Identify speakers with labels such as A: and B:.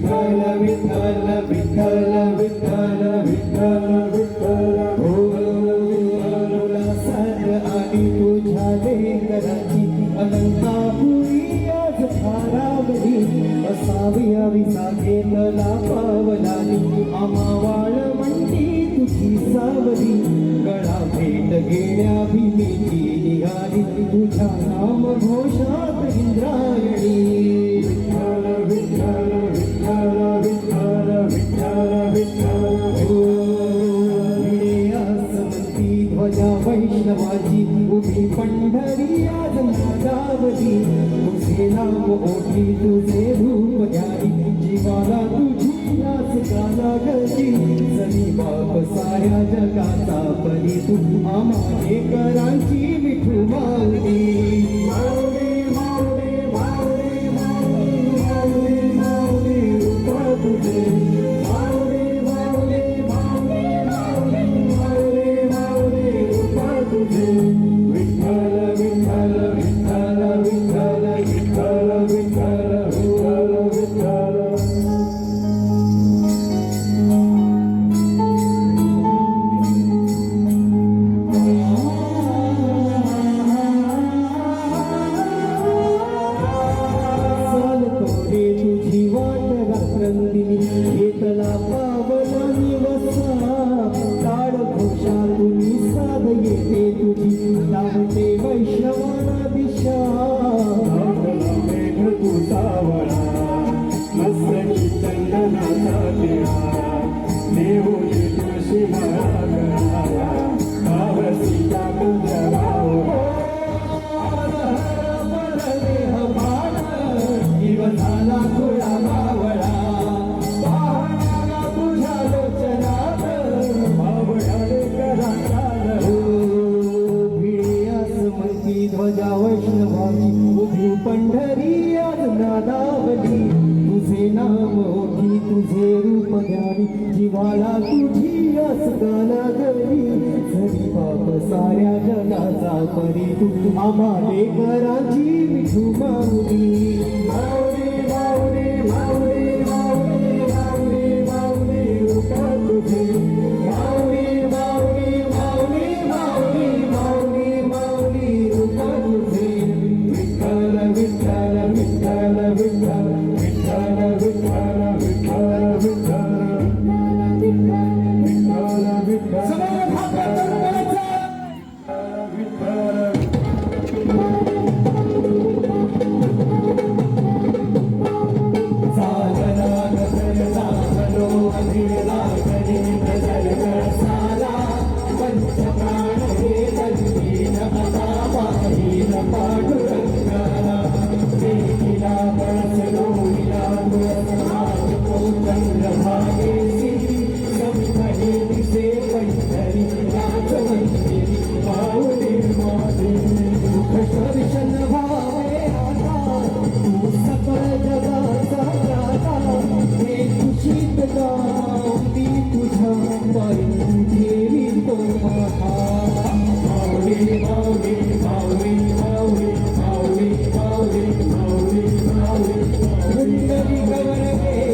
A: विठ्ठल विठ्ठल विठ्ठल विठ्ठल विठ्ठल तुला साथ आली तुझ्या लेकराची अनंता होई आज भारावली असावी आवी सागेतला पावलाली आम्हा वाळवंटी तुझी सावली गळा भेट घेण्या भीमेची निघाली तुझ्या नाम घोषात इंद्रायणी विठ्ठल विठ्ठल विठ्ठल विठ्ठल विठ्ठल आसमंती ध्वजा वैष्णवाची उभी पंढरी आज मागावली तुझे नाम ओठी तुझे रूप घ्यावी जीवाला तुझी आस गाला गजी सनी बाप साऱ्या जगाचा परी तू आम्हा लेकरांची विठू माऊली माऊली माऊली माऊली माऊली माऊली रूपा तुझे माऊली माऊली माऊली माऊली माऊली माऊली रूपा तुझे विठ्ठल विठ्ठल विठ्ठल विठ्ठल विठ्ठल विठ्ठल विठ्ठल विठ्ठल तुझी वाट रात्रंदिनी येतला पावला निवसा ताड घोषा तुम्ही साध येते तुझी लावते वैष्णवाला दिशा मेघ तुझावळा मस्तकी चंदनाचा टिळा देऊळी तुळशी माळा पावसीच्या तुझ्या झाला थोडा मावळा पाहण्याला तुझ्या लोचनात मावळाडे करा भिडी आसमंती ध्वजा वैष्णवाची उभी पंढरी आज नादावली तुझे नाम ओठी तुझे रूप घ्यावी जीवाला तुझी आस गाला गली झरी बाप साऱ्या जगाचा परी तू आम्हा लेकरांची विठू माऊली गवर